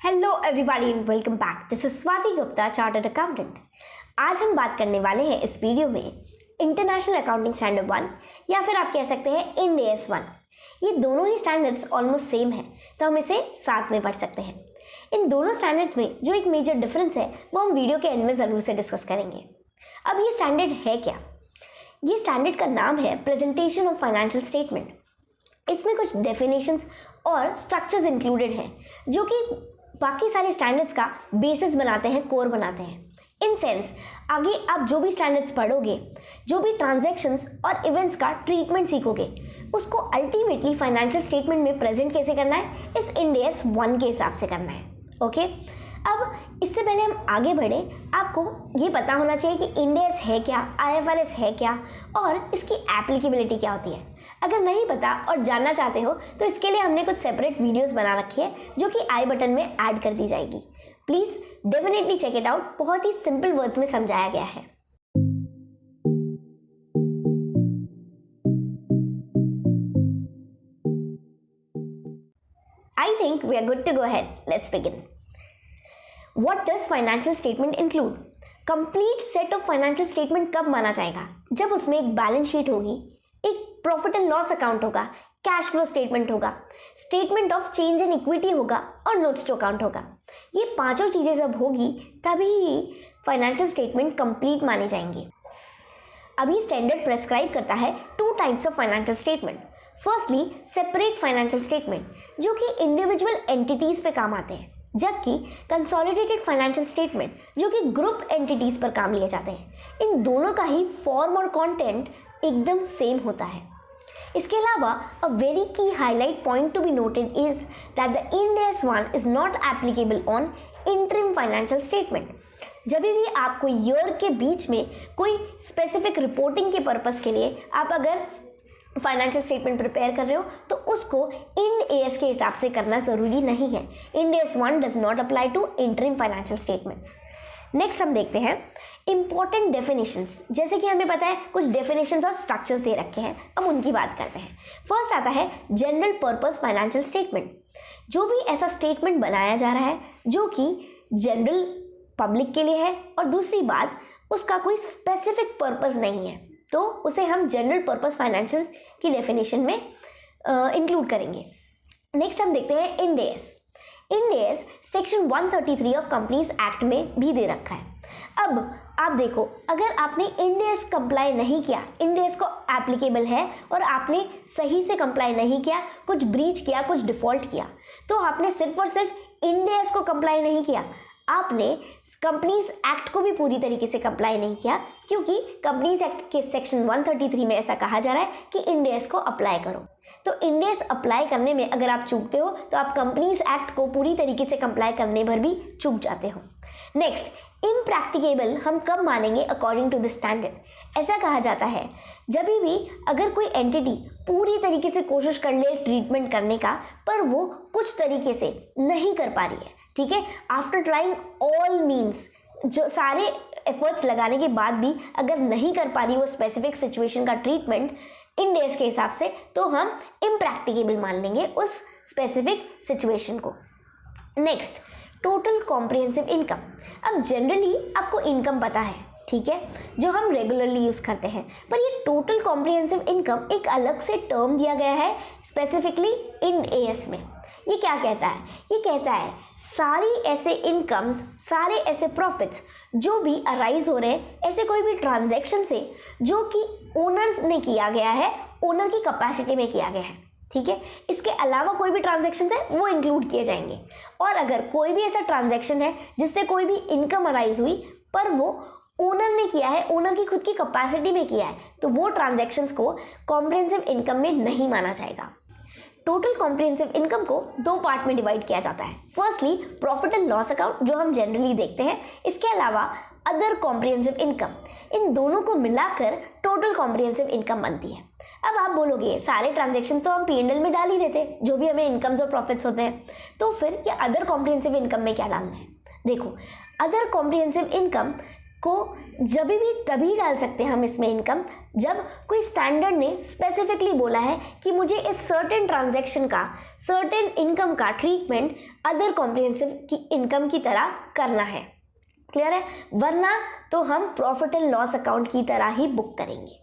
Hello everybody and welcome back. This is Swati Gupta, chartered accountant. आज हम बात करने वाले हैं इस वीडियो में इंटरनेशनल अकाउंटिंग स्टैंडर्ड 1 या फिर आप कह सकते हैं इंड AS 1। ये दोनों ही स्टैंडर्ड्स ऑलमोस्ट सेम है, तो हम इसे साथ में पढ़ सकते हैं। इन दोनों स्टैंडर्ड्स में जो एक मेजर डिफरेंस है वो हम वीडियो के एंड में ज़रूर से डिस्कस करेंगे। अब ये स्टैंडर्ड है क्या? ये स्टैंडर्ड का नाम है प्रेजेंटेशन ऑफ फाइनेंशियल स्टेटमेंट। इसमें कुछ डेफिनेशंस और स्ट्रक्चर्स इंक्लूडेड हैं जो कि बाकी सारे स्टैंडर्ड्स का बेसिस बनाते हैं, कोर बनाते हैं। इन सेंस आगे आप जो भी स्टैंडर्ड्स पढ़ोगे, जो भी ट्रांजैक्शंस और इवेंट्स का ट्रीटमेंट सीखोगे, उसको अल्टीमेटली फाइनेंशियल स्टेटमेंट में प्रेजेंट कैसे करना है, इस इंड AS 1 के हिसाब से करना है। ओके, अब इससे पहले हम आगे बढ़े, आपको ये पता होना चाहिए कि इंड AS है क्या, IFRS है क्या और इसकी एप्लीकेबिलिटी क्या होती है। अगर नहीं पता और जानना चाहते हो तो इसके लिए हमने कुछ सेपरेट वीडियोस बना रखी है जो कि आई बटन में ऐड कर दी जाएगी। Please definitely check it out. बहुत ही सिंपल वर्ड्स में समझाया गया है। I think we are good to go ahead. Let's begin. What does financial statement include? Complete set of financial statement कब माना जाएगा? जब उसमें एक बैलेंस शीट होगी, एक प्रॉफिट एंड लॉस अकाउंट होगा, कैश फ्लो स्टेटमेंट होगा, statement of change in equity होगा और नोट्स टू अकाउंट होगा। ये पांचों चीजें जब होगी तभी फाइनेंशियल स्टेटमेंट कंप्लीट मानी जाएंगी। अभी स्टैंडर्ड प्रेस्क्राइब करता है 2 types of financial statement. Firstly separate financial statement जो कि इंडिविजुअल एंटिटीज पे काम आते हैं, जबकि कंसोलिडेटेड फाइनेंशियल स्टेटमेंट जो कि ग्रुप एंटिटीज पर काम लिए जाते हैं। इन दोनों का ही फॉर्म और कंटेंट एकदम सेम होता है। इसके अलावा a very key highlight point to be noted is that the Ind AS 1 is not applicable on interim financial statement. जब भी आपको ईयर के बीच में कोई स्पेसिफिक रिपोर्टिंग के पर्पस के लिए आप अगर फाइनेंशियल स्टेटमेंट प्रिपेयर कर रहे हो तो उसको इंड AS के हिसाब से करना ज़रूरी नहीं है। Ind AS 1 does not apply to interim financial statements. Next हम देखते हैं इंपॉर्टेंट डेफिनेशंस। जैसे कि हमें पता है कुछ डेफिनेशंस और स्ट्रक्चर्स दे रखे हैं, हम उनकी बात करते हैं। फर्स्ट आता है जनरल पर्पस फाइनेंशियल स्टेटमेंट। जो भी ऐसा स्टेटमेंट बनाया जा रहा है जो कि जनरल पब्लिक के लिए है और दूसरी बात उसका कोई स्पेसिफिक पर्पस नहीं है, तो उसे हम जनरल पर्पस फाइनेंशियल की डेफिनेशन में इंक्लूड करेंगे। नेक्स्ट हम देखते हैं Ind AS। Ind AS section 133 of companies act में भी दे रखा है। अब आप देखो, अगर आपने इंड AS कंप्लाई नहीं किया, इंड AS को एप्लीकेबल है और आपने सही से कंप्लाई नहीं किया, कुछ ब्रीच किया, कुछ डिफॉल्ट किया, तो आपने सिर्फ और सिर्फ इंड AS को कंप्लाई नहीं किया, आपने कंपनीज एक्ट को भी पूरी तरीके से कंप्लाई नहीं किया, क्योंकि कंपनीज एक्ट के सेक्शन 133 में ऐसा कहा जा रहा है कि इंड AS को अप्लाई करो। तो इंड AS अप्लाई करने में अगर आप चूकते हो तो आप कंपनीज एक्ट को पूरी तरीके से कंप्लाई करने पर भी चूक जाते हो। नेक्स्ट, इम्प्रैक्टिकेबल हम कब मानेंगे अकॉर्डिंग टू द स्टैंडर्ड? ऐसा कहा जाता है जब भी अगर कोई एंटिटी पूरी तरीके से कोशिश कर ले ट्रीटमेंट करने का, पर वो कुछ तरीके से नहीं कर पा रही है, ठीक है, आफ्टर ट्राइंग ऑल मीन्स, जो सारे एफर्ट्स लगाने के बाद भी अगर नहीं कर पा रही वो स्पेसिफिक सिचुएशन का ट्रीटमेंट इंड AS के हिसाब से, तो हम इम्प्रैक्टिकेबल मान लेंगे उस स्पेसिफिक सिचुएशन को। Next, total comprehensive income. अब जनरली आपको इनकम पता है, ठीक है, जो हम रेगुलरली यूज़ करते हैं, पर ये टोटल कॉम्प्रिहेंसिव इनकम एक अलग से टर्म दिया गया है स्पेसिफिकली इंड AS में। ये क्या कहता है? ये कहता है सारी ऐसे इनकम्स, सारे ऐसे प्रॉफिट्स जो भी अराइज हो रहे हैं ऐसे कोई भी ट्रांजैक्शन से जो कि ओनर्स ने किया गया है, ओनर की कैपेसिटी में किया गया है, ठीक है, इसके अलावा कोई भी ट्रांजैक्शन है वो इंक्लूड किए जाएंगे। और अगर कोई भी ऐसा ट्रांजैक्शन है जिससे कोई भी इनकम अराइज हुई पर वो ओनर ने किया है, ओनर की खुद की कैपेसिटी में किया है, तो वो ट्रांजैक्शंस को कॉम्प्रिहेंसिव इनकम में नहीं माना जाएगा। टोटल कॉम्प्रिहेंसिव इनकम को 2 पार्ट में डिवाइड किया जाता है। Firstly profit and loss account जो हम जनरली देखते हैं, इसके अलावा अदर कॉम्प्रिहेंसिव इनकम। इन दोनों को मिलाकर टोटल कॉम्प्रिहेंसिव इनकम बनती है। अब आप बोलोगे सारे ट्रांजैक्शन तो हम P&L में डाल ही देते जो भी हमें इनकम्स और प्रॉफिट्स होते हैं, तो फिर ये अदर कॉम्प्रिहेंसिव इनकम में क्या डालना है? देखो, अदर कॉम्प्रिहेंसिव इनकम को जब भी तभी डाल सकते हैं हम इसमें इनकम, जब कोई स्टैंडर्ड ने स्पेसिफिकली बोला है कि मुझे इस सर्टेन ट्रांजैक्शन का, सर्टेन इनकम का ट्रीटमेंट अदर कॉम्प्रिहेंसिव की इनकम की तरह करना है। क्लियर है? वरना तो हम प्रॉफिट एंड लॉस अकाउंट की तरह ही बुक करेंगे।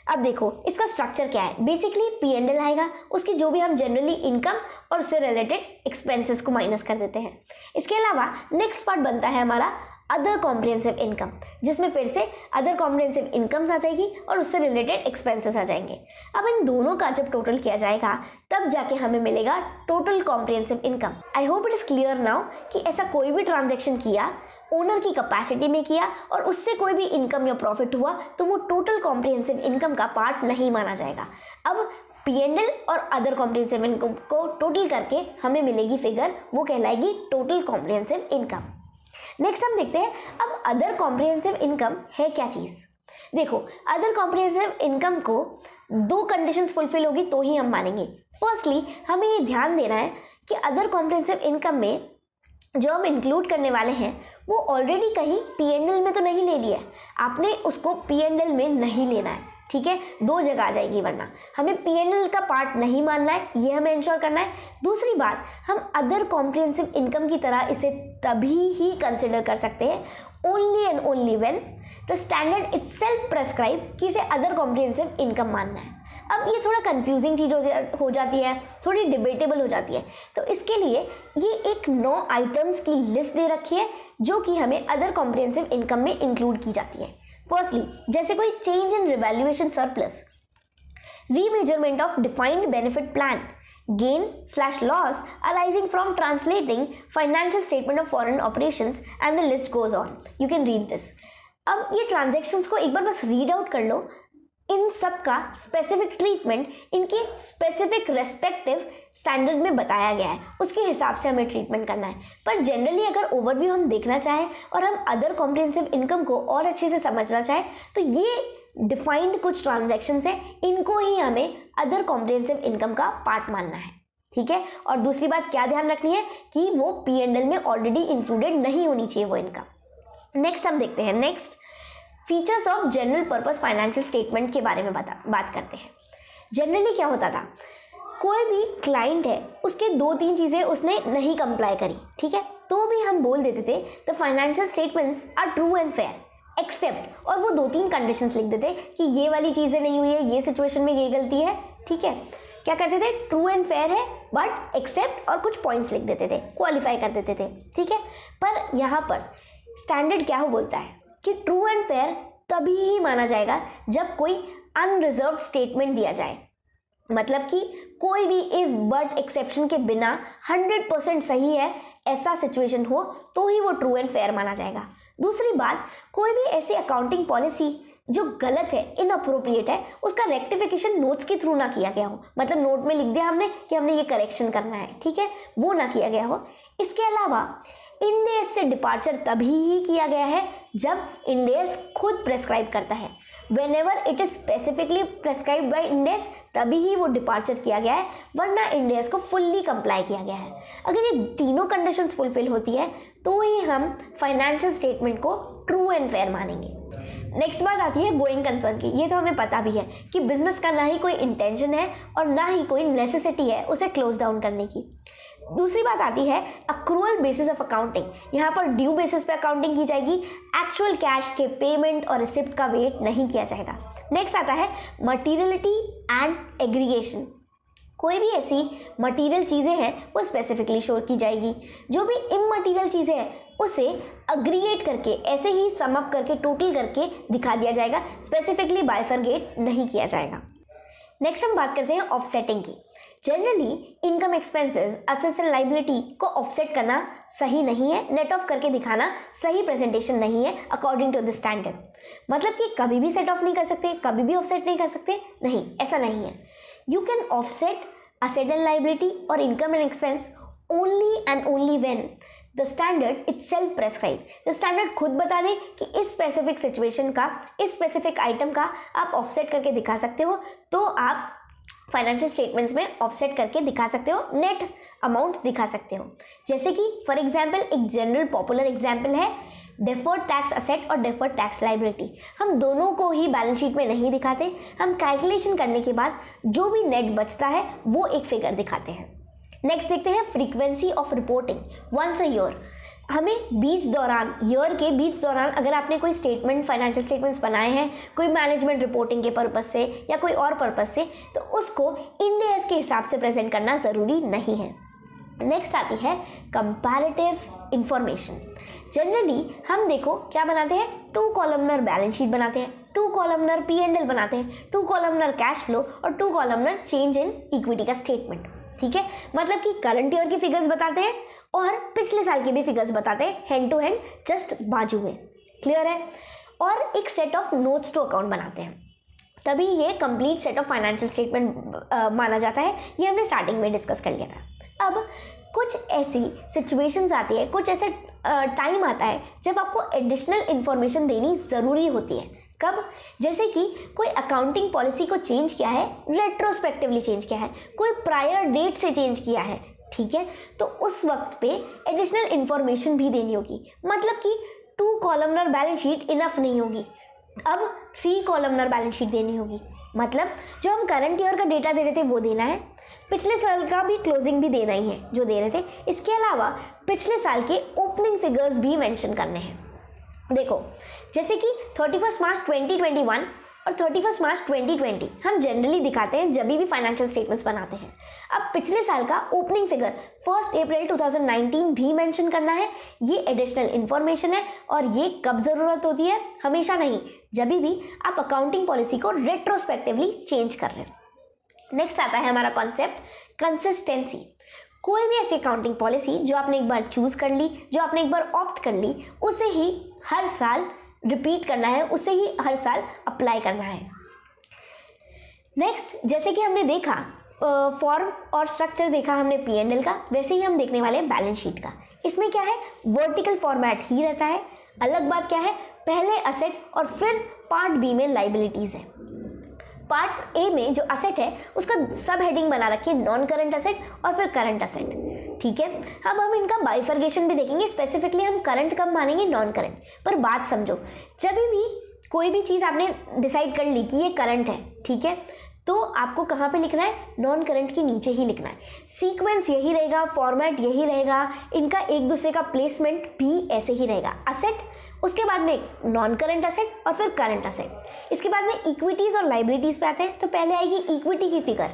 अब देखो इसका स्ट्रक्चर क्या है। बेसिकली P&L आएगा, उसकी जो भी हम जनरली इनकम और उससे रिलेटेड एक्सपेंसेस को माइनस कर देते हैं। इसके अलावा नेक्स्ट पार्ट बनता है हमारा अदर कॉम्प्रिहेंसिव इनकम, जिसमें फिर से अदर कॉम्प्रिहेंसिव इनकम्स आ जाएगी और उससे रिलेटेड एक्सपेंसेस आ जाएंगे। अब इन दोनों का जब टोटल किया जाएगा तब जाके हमें मिलेगा total comprehensive income. I hope it is clear now कि ऐसा कोई भी ट्रांजेक्शन किया, ओनर की कैपेसिटी में किया और उससे कोई भी इनकम या प्रॉफिट हुआ तो वो टोटल कॉम्प्रिहेंसिव इनकम का पार्ट नहीं माना जाएगा। अब P&L और अदर कॉम्प्रिहेंसिव इनकम को टोटल करके हमें मिलेगी फिगर, वो कहलाएगी टोटल कॉम्प्रिहेंसिव इनकम। नेक्स्ट हम देखते हैं अब अदर कॉम्प्रिहेंसिव इनकम है क्या चीज़। देखो अदर कॉम्प्रिहेंसिव इनकम को दो कंडीशंस फुलफिल होगी तो ही हम मानेंगे। फर्स्टली हमें ये ध्यान देना है कि अदर कॉम्प्रिहेंसिव इनकम में जो हम इंक्लूड करने वाले हैं वो ऑलरेडी कहीं P&L में तो नहीं ले लिया है, आपने उसको P&L में नहीं लेना है। ठीक है, दो जगह आ जाएगी, वरना हमें P&L का पार्ट नहीं मानना है, ये हमें इंश्योर करना है। दूसरी बात, हम अदर कॉम्प्रिहेंसिव इनकम की तरह इसे तभी ही कंसिडर कर सकते हैं only and only when the standard itself prescribe कि इसे अदर कॉम्प्रिहेंसिव इनकम मानना है। अब ये थोड़ा कंफ्यूजिंग चीज़ हो जाती है, थोड़ी डिबेटेबल हो जाती है, तो इसके लिए ये एक 9 आइटम्स की लिस्ट दे रखी है जो कि हमें अदर कॉम्प्रिहेंसिव इनकम में इंक्लूड की जाती है। फर्स्टली जैसे कोई change in revaluation surplus, remeasurement of defined benefit plan, gain/loss arising from translating financial statement of foreign operations, and the list goes on. You can read this. अब ये transactions को एक बार बस रीड आउट कर लो। इन सब का स्पेसिफिक ट्रीटमेंट इनके specific respective standard में बताया गया है, उसके हिसाब से हमें ट्रीटमेंट करना है। पर जनरली अगर ओवरव्यू हम देखना चाहें और हम अदर कॉम्प्रिहेंसिव इनकम को और अच्छे से समझना चाहें तो ये डिफाइंड कुछ ट्रांजैक्शंस है, इनको ही हमें अदर कॉम्प्रिहेंसिव इनकम का पार्ट मानना है। ठीक है, और दूसरी बात क्या ध्यान रखनी है कि वो P&L में ऑलरेडी इंक्लूडेड नहीं होनी चाहिए वो इनकम। नेक्स्ट हम देखते हैं, next features of general purpose financial statement के बारे में बात करते हैं। जनरली क्या होता था, कोई भी क्लाइंट है, उसके 2-3 चीज़ें उसने नहीं कंप्लाई करी, ठीक है, तो भी हम बोल देते थे the financial statements are true and fair except, और वो 2-3 कंडीशंस लिख देते कि ये वाली चीज़ें नहीं हुई है, ये सिचुएशन में ये गलती है। ठीक है, क्या करते थे, ट्रू एंड फेयर है बट एक्सेप्ट, और कुछ पॉइंट्स लिख देते थे, क्वालिफाई कर देते थे। ठीक है, पर यहाँ पर स्टैंडर्ड क्या हो बोलता है कि ट्रू एंड फेयर तभी ही माना जाएगा जब कोई अनरिजर्व्ड स्टेटमेंट दिया जाए, मतलब कि कोई भी इफ बट एक्सेप्शन के बिना 100% सही है ऐसा सिचुएशन हो तो ही वो ट्रू एंड फेयर माना जाएगा। दूसरी बात, कोई भी ऐसी अकाउंटिंग पॉलिसी जो गलत है, इनअप्रोप्रिएट है, उसका रेक्टिफिकेशन नोट्स के थ्रू ना किया गया हो, मतलब नोट में लिख दिया हमने कि हमने ये करेक्शन करना है, ठीक है, वो ना किया गया हो। इसके अलावा इंड एस से डिपार्चर तभी ही किया गया है जब इंड एस खुद प्रेस्क्राइब करता है। Whenever it is specifically prescribed by end S तभी ही वो डिपार्चर किया गया है, वरना इंड एस को फुल्ली कंप्लाई किया गया है। अगर ये तीनों कंडीशंस फुलफिल होती है तो ही हम फाइनेंशियल स्टेटमेंट को ट्रू एंड फेयर मानेंगे। नेक्स्ट बात आती है गोइंग कंसर्न की। ये तो हमें पता भी है कि बिजनेस का ना ही कोई इंटेंशन है और ना ही कोई नेसेसिटी है उसे क्लोज डाउन करने की। दूसरी बात आती है अक्रूअल बेसिस ऑफ अकाउंटिंग। यहाँ पर ड्यू बेसिस पे अकाउंटिंग की जाएगी, एक्चुअल कैश के पेमेंट और रिसिप्ट का वेट नहीं किया जाएगा। नेक्स्ट आता है मटीरियलिटी एंड एग्रीगेशन। कोई भी ऐसी मटीरियल चीज़ें हैं वो स्पेसिफिकली शो की जाएगी, जो भी इममटीरियल चीज़ें हैं उसे अग्रीगेट करके ऐसे ही सम अप करके टोटल करके दिखा दिया जाएगा, स्पेसिफिकली बाइफरगेट नहीं किया जाएगा। नेक्स्ट हम बात करते हैं ऑफसेटिंग की। Generally income expenses assets and liability को ऑफसेट करना सही नहीं है, नेट ऑफ करके दिखाना सही प्रेजेंटेशन नहीं है अकॉर्डिंग टू द स्टैंडर्ड। मतलब कि कभी भी सेट ऑफ नहीं कर सकते, कभी भी ऑफसेट नहीं कर सकते, नहीं, ऐसा नहीं है। You can offset asset and liability और income and expense only and only when the standard itself prescribe. जब स्टैंडर्ड खुद बता दे कि इस स्पेसिफिक सिचुएशन का, इस स्पेसिफिक आइटम का आप ऑफसेट करके दिखा सकते हो, तो आप फाइनेंशियल स्टेटमेंट्स में ऑफसेट करके दिखा सकते हो, नेट अमाउंट दिखा सकते हो। जैसे कि फॉर एग्जांपल एक जनरल पॉपुलर एग्जांपल है डेफर्ड टैक्स असेट और डेफर्ड टैक्स लायबिलिटी। हम दोनों को ही बैलेंस शीट में नहीं दिखाते, हम कैलकुलेशन करने के बाद जो भी नेट बचता है वो एक फिगर दिखाते हैं। नेक्स्ट देखते हैं frequency of reporting once a year. हमें ईयर के बीच दौरान अगर आपने कोई स्टेटमेंट फाइनेंशियल स्टेटमेंट्स बनाए हैं कोई मैनेजमेंट रिपोर्टिंग के पर्पस से या कोई और पर्पस से, तो उसको इंड एज के हिसाब से प्रेजेंट करना ज़रूरी नहीं है। नेक्स्ट आती है कंपैरेटिव इंफॉर्मेशन। जनरली हम देखो क्या बनाते हैं, 2 कॉलमनर बैलेंस शीट बनाते हैं, 2 कॉलमनर P&L बनाते हैं, 2 कॉलमनर कैश फ्लो और 2 कॉलमनर चेंज इन इक्विटी का स्टेटमेंट। ठीक है, मतलब कि करंट ईयर की फिगर्स बताते हैं और पिछले साल की भी फिगर्स बताते हैं, हैंड टू हैंड जस्ट बाजू में। क्लियर है? और एक set of notes to account बनाते हैं, तभी ये complete set of financial statement माना जाता है। ये हमने स्टार्टिंग में डिस्कस कर लिया था। अब कुछ ऐसी सिचुएशंस आती है, कुछ ऐसे टाइम आता है जब आपको एडिशनल इन्फॉर्मेशन देनी ज़रूरी होती है। कब? जैसे कि कोई अकाउंटिंग पॉलिसी को चेंज किया है, रेट्रोस्पेक्टिवली चेंज किया है, कोई प्रायर डेट से चेंज किया है, ठीक है, तो उस वक्त पे एडिशनल इन्फॉर्मेशन भी देनी होगी। मतलब कि 2 कॉलमनर बैलेंस शीट इनफ नहीं होगी, अब 3 कॉलमनर बैलेंस शीट देनी होगी। मतलब जो हम करंट ईयर का डेटा दे रहे थे वो देना है, पिछले साल का भी क्लोजिंग भी देना ही है जो दे रहे थे। इसके अलावा पिछले साल के ओपनिंग फिगर्स भी मेंशन करने हैं। देखो जैसे कि 31 मार्च 2021 और 31 मार्च 2020 हम जनरली दिखाते हैं जब भी फाइनेंशियल स्टेटमेंट्स बनाते हैं। अब पिछले साल का ओपनिंग फिगर 1 अप्रैल 2019 भी मेंशन करना है। ये एडिशनल इन्फॉर्मेशन है और ये कब ज़रूरत होती है? हमेशा नहीं, जब भी आप अकाउंटिंग पॉलिसी को रेट्रोस्पेक्टिवली चेंज कर रहे हैं। नेक्स्ट आता है हमारा कॉन्सेप्ट कंसिस्टेंसी। कोई भी ऐसी अकाउंटिंग पॉलिसी जो आपने एक बार चूज कर ली, जो आपने एक बार ऑप्ट कर ली, उसे ही हर साल रिपीट करना है, उसे ही हर साल अप्लाई करना है। नेक्स्ट, जैसे कि हमने देखा फॉर्म और स्ट्रक्चर देखा हमने P&L का, वैसे ही हम देखने वाले बैलेंस शीट का। इसमें क्या है, वर्टिकल फॉर्मेट ही रहता है। अलग बात क्या है, पहले असेट और फिर पार्ट बी में लाइबिलिटीज है। पार्ट ए में जो असेट है उसका सब हेडिंग बना रखी है नॉन करंट असेट और फिर करंट असेट। ठीक है, अब हम इनका बाइफर्गेशन भी देखेंगे, स्पेसिफिकली हम करंट कब मानेंगे, नॉन करंट। पर बात समझो, जब भी कोई भी चीज़ आपने डिसाइड कर ली कि ये करंट है, ठीक है, तो आपको कहाँ पे लिखना है, नॉन करंट के नीचे ही लिखना है। सीक्वेंस यही रहेगा, फॉर्मेट यही रहेगा, इनका एक दूसरे का प्लेसमेंट भी ऐसे ही रहेगा। असेट, उसके बाद में नॉन करंट असेट और फिर करंट असेट। इसके बाद में इक्विटीज़ और लाइबिलिटीज़ पे आते हैं, तो पहले आएगी इक्विटी की फिगर,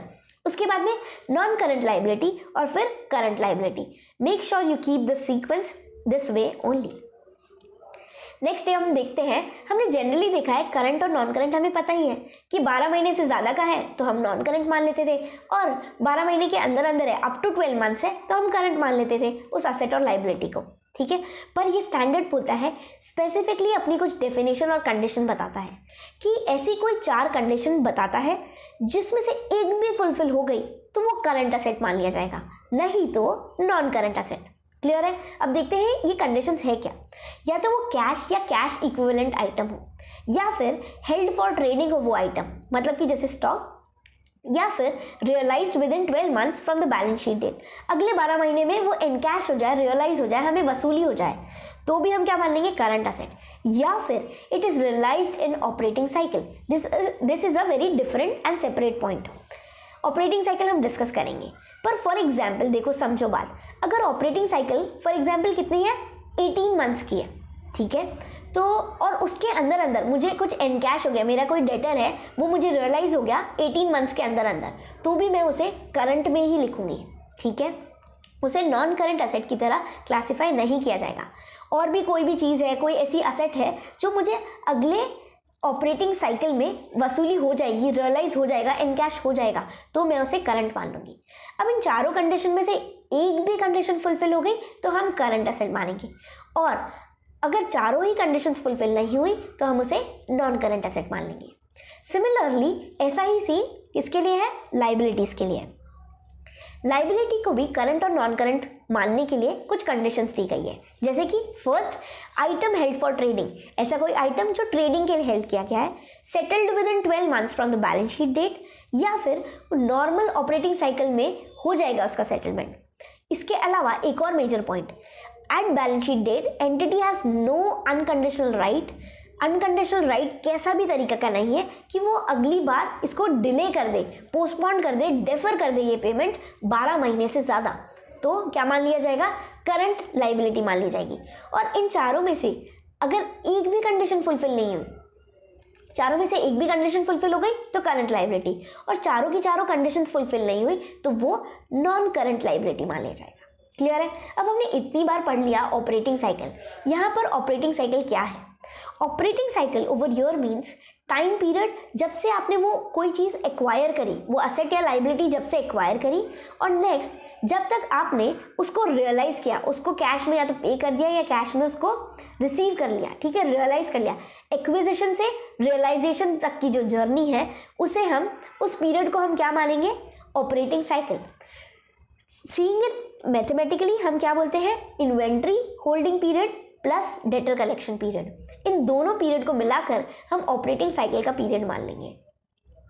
उसके बाद में नॉन करंट लाइबिलिटी और फिर current liability. Make sure you keep the sequence this way only. Next day हम देखते हैं, हमने जनरली देखा है करंट और नॉन करंट हमें पता ही है कि 12 महीने से ज़्यादा का है तो हम नॉन करंट मान लेते थे, और 12 महीने के अंदर अंदर है, अप टू 12 मंथ्स है, तो हम करंट मान लेते थे उस असेट और लाइबिलिटी को। ठीक है, पर ये स्टैंडर्ड बोलता है, स्पेसिफिकली अपनी कुछ डेफिनेशन और कंडीशन बताता है कि ऐसी कोई 4 कंडीशन बताता है जिसमें से एक भी फुलफिल हो गई तो वो करंट असेट मान लिया जाएगा, नहीं तो नॉन करंट असेट। क्लियर है? अब देखते हैं ये कंडीशंस है क्या। या तो वो कैश या कैश इक्विवेलेंट आइटम हो, या फिर हेल्ड फॉर ट्रेडिंग हो वो आइटम, मतलब कि जैसे स्टॉक, या फिर realised within 12 months from the balance sheet date, अगले 12 महीने में वो इनकैश हो जाए, रियलाइज हो जाए, हमें वसूली हो जाए, तो भी हम क्या मान लेंगे, करंट असेट। या फिर it is realised in operating cycle, this is a very different and separate point. Operating cycle हम डिस्कस करेंगे, पर फॉर एग्जाम्पल देखो, समझो बात, अगर ऑपरेटिंग साइकिल फॉर एग्जाम्पल कितनी है, 18 मंथ्स की है, ठीक है, तो और उसके अंदर अंदर मुझे कुछ एनकैश हो गया, मेरा कोई डेटर है वो मुझे रियलाइज हो गया 18 मंथ्स के अंदर अंदर, तो भी मैं उसे करंट में ही लिखूंगी। ठीक है, उसे नॉन करंट असेट की तरह क्लासिफाई नहीं किया जाएगा। और भी कोई भी चीज़ है, कोई ऐसी असेट है जो मुझे अगले ऑपरेटिंग साइकिल में वसूली हो जाएगी, रियलाइज हो जाएगा, इनकैश हो जाएगा, तो मैं उसे करंट मान लूँगी। अब इन चारों कंडीशन में से एक भी कंडीशन फुलफिल हो गई तो हम करंट असेट मानेंगे, और अगर चारों ही कंडीशंस फुलफिल नहीं हुई तो हम उसे नॉन करंट एसेट मान लेंगे। सिमिलरली ऐसा ही सीन किसके लिए है, लाइबिलिटीज़ के लिए। लाइबिलिटी को भी करंट और नॉन करंट मानने के लिए कुछ कंडीशंस दी गई है, जैसे कि first, item held for trading, ऐसा कोई आइटम जो ट्रेडिंग के लिए हेल्ड किया गया है, settled within 12 months from the balance sheet date, या फिर नॉर्मल ऑपरेटिंग साइकिल में हो जाएगा उसका सेटलमेंट। इसके अलावा एक और major point, at balance sheet date entity has no unconditional right. Unconditional right कैसा भी तरीका का नहीं है कि वो अगली बार इसको डिले कर दे, पोस्टपोन कर दे, डेफर कर दे ये पेमेंट 12 महीने से ज़्यादा, तो क्या मान लिया जाएगा, करंट लाइबिलिटी मान ली जाएगी। और इन चारों में से अगर एक भी कंडीशन फुलफिल नहीं हुई, चारों में से एक भी कंडीशन फुलफिल हो गई तो करंट लाइबिलिटी, और चारों की चारों कंडीशंस फुलफिल नहीं हुई तो वो नॉन करंट लाइबिलिटी मान लिया जाएगा। क्लियर है? अब हमने इतनी बार पढ़ लिया ऑपरेटिंग साइकिल। यहाँ पर ऑपरेटिंग साइकिल क्या है? Operating cycle over year means time period जब से आपने वो कोई चीज़ एक्वायर करी, वो असेट या लाइबिलिटी जब से एक्वायर करी, और नेक्स्ट जब तक आपने उसको रियलाइज़ किया, उसको कैश में या तो पे कर दिया या कैश में उसको रिसीव कर लिया, ठीक है, रियलाइज़ कर लिया। एक्विजिशन से रियलाइजेशन तक की जो जर्नी है उसे हम, उस पीरियड को हम क्या मानेंगे, operating cycle. Seeing it mathematically हम क्या बोलते हैं, inventory holding period plus debtor collection period, इन दोनों पीरियड को मिलाकर हम ऑपरेटिंग साइकिल का पीरियड मान लेंगे।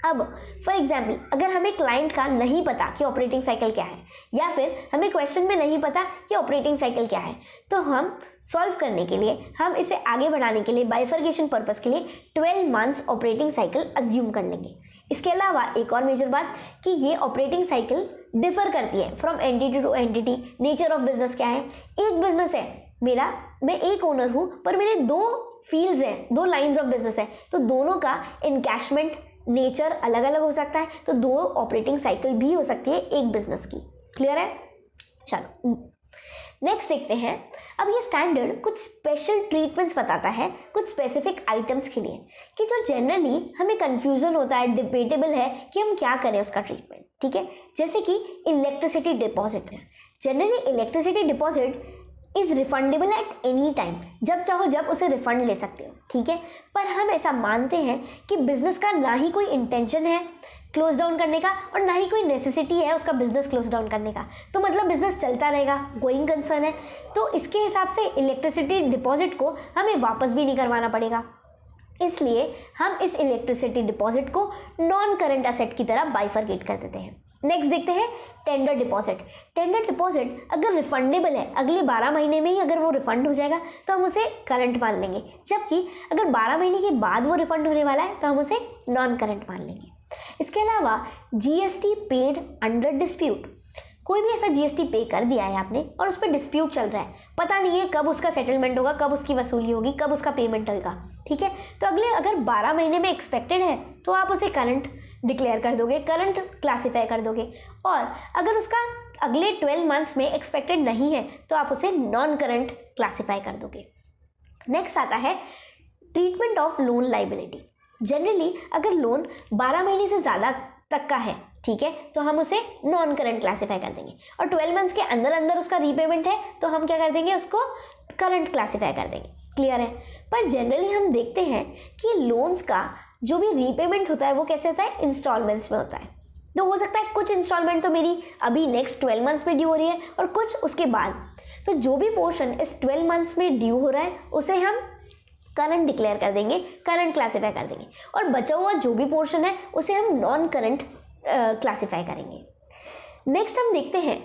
अब फॉर एग्जाम्पल अगर हमें क्लाइंट का नहीं पता कि ऑपरेटिंग साइकिल क्या है, या फिर हमें क्वेश्चन में नहीं पता कि ऑपरेटिंग साइकिल क्या है, तो हम सॉल्व करने के लिए, हम इसे आगे बढ़ाने के लिए, बाइफर्केशन पर्पस के लिए 12 मंथ्स ऑपरेटिंग साइकिल अज्यूम कर लेंगे। इसके अलावा एक और मेजर बात कि ये ऑपरेटिंग साइकिल डिफर करती है from entity to entity. Nature of business क्या है, एक बिजनेस है मेरा, मैं एक ओनर हूँ, पर मेरे 2 फील्ड्स हैं, 2 लाइन्स ऑफ बिजनेस है, तो दोनों का इनकैशमेंट नेचर अलग अलग हो सकता है, तो 2 ऑपरेटिंग साइकिल भी हो सकती है एक बिजनेस की। क्लियर है? चलो नेक्स्ट देखते हैं। अब ये स्टैंडर्ड कुछ स्पेशल ट्रीटमेंट्स बताता है कुछ स्पेसिफिक आइटम्स के लिए, कि जो जनरली हमें कंफ्यूजन होता है, डिबेटेबल है कि हम क्या करें उसका ट्रीटमेंट, ठीक है। जैसे कि electricity deposit, generally electricity deposit is refundable at any time, जब चाहो जब उसे रिफंड ले सकते हो, ठीक है। पर हम ऐसा मानते हैं कि बिजनेस का ना ही कोई इंटेंशन है क्लोज डाउन करने का, और ना ही कोई नेसेसिटी है उसका बिजनेस क्लोज डाउन करने का, तो मतलब बिजनेस चलता रहेगा, गोइंग कंसर्न है, तो इसके हिसाब से इलेक्ट्रिसिटी डिपॉजिट को हमें वापस भी नहीं करवाना पड़ेगा। इसलिए हम इस इलेक्ट्रिसिटी डिपॉजिट को नॉन करंट असेट की तरह बाइफरकेट कर देते हैं। नेक्स्ट देखते हैं टेंडर डिपॉजिट। टेंडर डिपॉजिट अगर रिफंडेबल है, अगले 12 महीने में ही अगर वो रिफंड हो जाएगा तो हम उसे करंट मान लेंगे, जबकि अगर 12 महीने के बाद वो रिफंड होने वाला है तो हम उसे नॉन करंट मान लेंगे। इसके अलावा जीएसटी पेड अंडर डिस्प्यूट, कोई भी ऐसा जीएसटी पे कर दिया है आपने और उस पर डिस्प्यूट चल रहा है, पता नहीं है कब उसका सेटलमेंट होगा, कब उसकी वसूली होगी, कब उसका पेमेंट होगा, ठीक है, तो अगले अगर 12 महीने में एक्सपेक्टेड है तो आप उसे करंट डिक्लेयर कर दोगे, करंट क्लासीफाई कर दोगे, और अगर उसका अगले 12 मंथ्स में एक्सपेक्टेड नहीं है तो आप उसे नॉन करंट क्लासीफाई कर दोगे। नेक्स्ट आता है treatment of loan liability. Generally अगर लोन 12 महीने से ज़्यादा तक का है, ठीक है, तो हम उसे नॉन करंट क्लासीफाई कर देंगे, और 12 मंथ्स के अंदर अंदर उसका रीपेमेंट है तो हम क्या कर देंगे, उसको करंट क्लासीफाई कर देंगे। क्लियर है? पर जनरली हम देखते हैं कि लोन्स का जो भी रीपेमेंट होता है वो कैसे होता है, इंस्टॉलमेंट्स में होता है। तो हो सकता है कुछ इंस्टॉलमेंट तो मेरी अभी नेक्स्ट 12 मंथ्स में ड्यू हो रही है और कुछ उसके बाद, तो जो भी पोर्शन इस 12 मंथ्स में ड्यू हो रहा है उसे हम करंट डिक्लेयर कर देंगे, करंट क्लासीफाई कर देंगे, और बचा हुआ जो भी पोर्शन है उसे हम नॉन करंट क्लासीफाई करेंगे। नेक्स्ट हम देखते हैं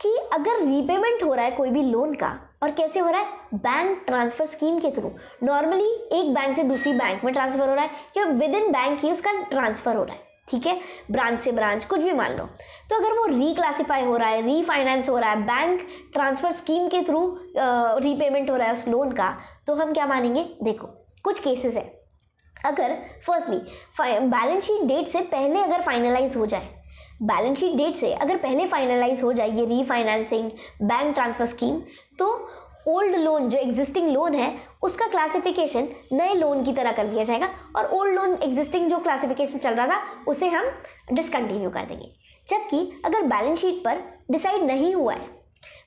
कि अगर रीपेमेंट हो रहा है कोई भी लोन का, और कैसे हो रहा है, बैंक ट्रांसफर स्कीम के थ्रू, नॉर्मली एक बैंक से दूसरी बैंक में ट्रांसफर हो रहा है या विद इन बैंक ही उसका ट्रांसफर हो रहा है, ठीक है, ब्रांच से ब्रांच कुछ भी मान लो, तो अगर वो रीक्लासीफाई हो रहा है, रीफाइनेंस हो रहा है, बैंक ट्रांसफर स्कीम के थ्रू रीपेमेंट हो रहा है उस लोन का, तो हम क्या मानेंगे। देखो कुछ केसेस है, अगर फर्स्टली बैलेंस शीट डेट से पहले अगर फाइनलाइज हो जाए, बैलेंस शीट डेट से अगर पहले फाइनलाइज हो जाए ये रीफाइनेंसिंग, बैंक ट्रांसफर स्कीम, तो ओल्ड लोन जो एग्जिस्टिंग लोन है उसका क्लासिफिकेशन नए लोन की तरह कर दिया जाएगा, और ओल्ड लोन एग्जिस्टिंग जो क्लासिफिकेशन चल रहा था उसे हम डिसकंटिन्यू कर देंगे। जबकि अगर बैलेंस शीट पर डिसाइड नहीं हुआ है,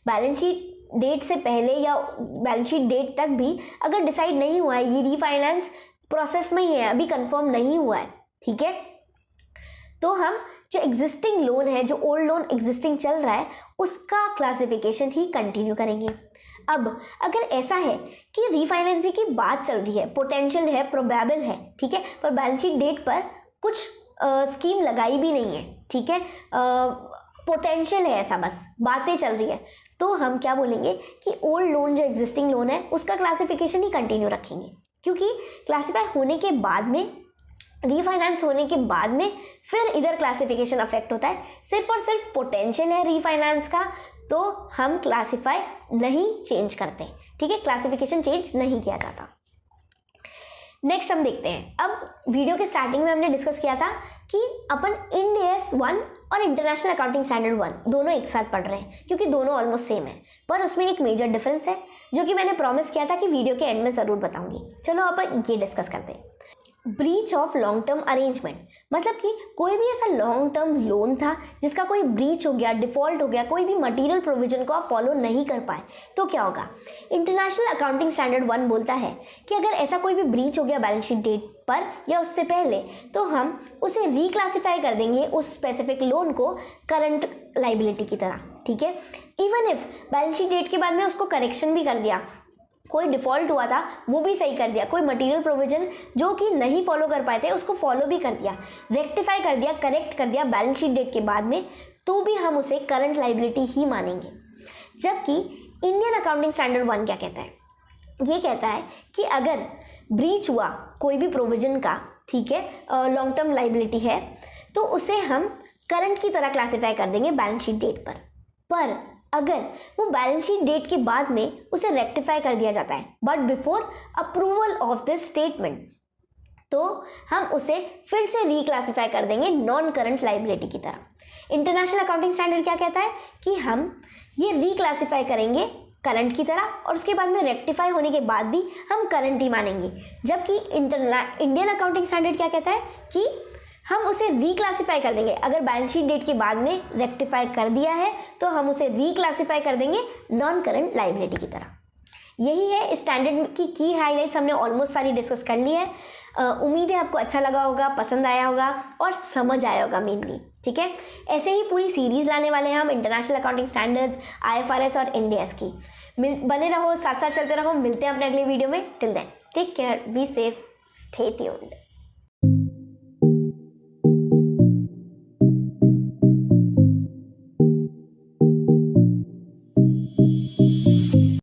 बैलेंस शीट डेट से पहले या बैलेंस शीट डेट तक भी अगर डिसाइड नहीं हुआ है, ये रीफाइनेंस प्रोसेस में ही है, अभी कंफर्म नहीं हुआ है, ठीक है, तो हम जो एग्जिस्टिंग लोन है, जो ओल्ड लोन एग्जिस्टिंग चल रहा है उसका क्लासिफिकेशन ही कंटिन्यू करेंगे। अब अगर ऐसा है कि रीफाइनेंसिंग की बात चल रही है, पोटेंशियल है, प्रोबेबल है, ठीक है, पर बैलेंस शीट डेट पर कुछ स्कीम लगाई भी नहीं है, ठीक है, पोटेंशियल है, ऐसा बस बातें चल रही है, तो हम क्या बोलेंगे कि ओल्ड लोन जो एग्जिस्टिंग लोन है उसका क्लासिफिकेशन ही कंटिन्यू रखेंगे, क्योंकि क्लासिफाई होने के बाद में, रीफाइनेंस होने के बाद में फिर इधर क्लासिफिकेशन अफेक्ट होता है। सिर्फ और सिर्फ पोटेंशियल है रीफाइनेंस का तो हम क्लासिफाई नहीं चेंज करते, ठीक है, क्लासिफिकेशन चेंज नहीं किया जाता। नेक्स्ट हम देखते हैं, अब वीडियो के स्टार्टिंग में हमने डिस्कस किया था कि अपन इंड AS 1 और इंटरनेशनल अकाउंटिंग स्टैंडर्ड 1 दोनों एक साथ पढ़ रहे हैं, क्योंकि दोनों ऑलमोस्ट सेम है, पर उसमें एक मेजर डिफरेंस है जो कि मैंने प्रॉमिस किया था कि वीडियो के एंड में ज़रूर बताऊंगी। चलो अपन ये डिस्कस करते हैं। Breach of long term arrangement, मतलब कि कोई भी ऐसा लॉन्ग टर्म लोन था जिसका कोई ब्रीच हो गया, डिफॉल्ट हो गया, कोई भी मटेरियल प्रोविजन को आप फॉलो नहीं कर पाए, तो क्या होगा। इंटरनेशनल अकाउंटिंग स्टैंडर्ड 1 बोलता है कि अगर ऐसा कोई भी ब्रीच हो गया बैलेंस शीट डेट पर या उससे पहले, तो हम उसे रिक्लासिफाई कर देंगे उस स्पेसिफिक लोन को करंट लाइबिलिटी की तरह, ठीक है। Even if balance sheet date के बाद में उसको करेक्शन भी कर दिया, कोई डिफ़ॉल्ट हुआ था वो भी सही कर दिया, कोई मटेरियल प्रोविजन जो कि नहीं फॉलो कर पाए थे उसको फॉलो भी कर दिया, रेक्टिफाई कर दिया, करेक्ट कर दिया बैलेंस शीट डेट के बाद में, तो भी हम उसे करंट लाइबिलिटी ही मानेंगे। जबकि इंडियन अकाउंटिंग स्टैंडर्ड 1 क्या कहता है, ये कहता है कि अगर ब्रीच हुआ कोई भी प्रोविजन का, ठीक है, लॉन्ग टर्म लाइबिलिटी है, तो उसे हम करंट की तरह क्लासीफाई कर देंगे बैलेंस शीट डेट पर अगर वो बैलेंस शीट डेट के बाद में उसे रेक्टिफाई कर दिया जाता है but before approval of this statement, तो हम उसे फिर से रिक्लासिफाई कर देंगे नॉन करंट लाइबिलिटी की तरह। इंटरनेशनल अकाउंटिंग स्टैंडर्ड क्या कहता है कि हम ये रिक्लासिफाई करेंगे करंट की तरह और उसके बाद में रेक्टिफाई होने के बाद भी हम करंट ही मानेंगे। जबकि इंडियन अकाउंटिंग स्टैंडर्ड क्या कहता है कि हम उसे रिक्लासिफाई कर देंगे, अगर बैलेंस शीट डेट के बाद में रेक्टिफाई कर दिया है तो हम उसे रिक्लासिफाई कर देंगे नॉन करंट लाइबिलिटी की तरह। यही है इस स्टैंडर्ड की हाइलाइट्स, हमने ऑलमोस्ट सारी डिस्कस कर ली है। उम्मीद है आपको अच्छा लगा होगा, पसंद आया होगा और समझ आया होगा मेनली, ठीक है। ऐसे ही पूरी सीरीज लाने वाले हैं हम इंटरनेशनल अकाउंटिंग स्टैंडर्ड्स, IFRS और इंड AS की। बने रहो, साथ साथ चलते रहो, मिलते हैं अपने अगले वीडियो में। Till then take care, be safe, stay tuned.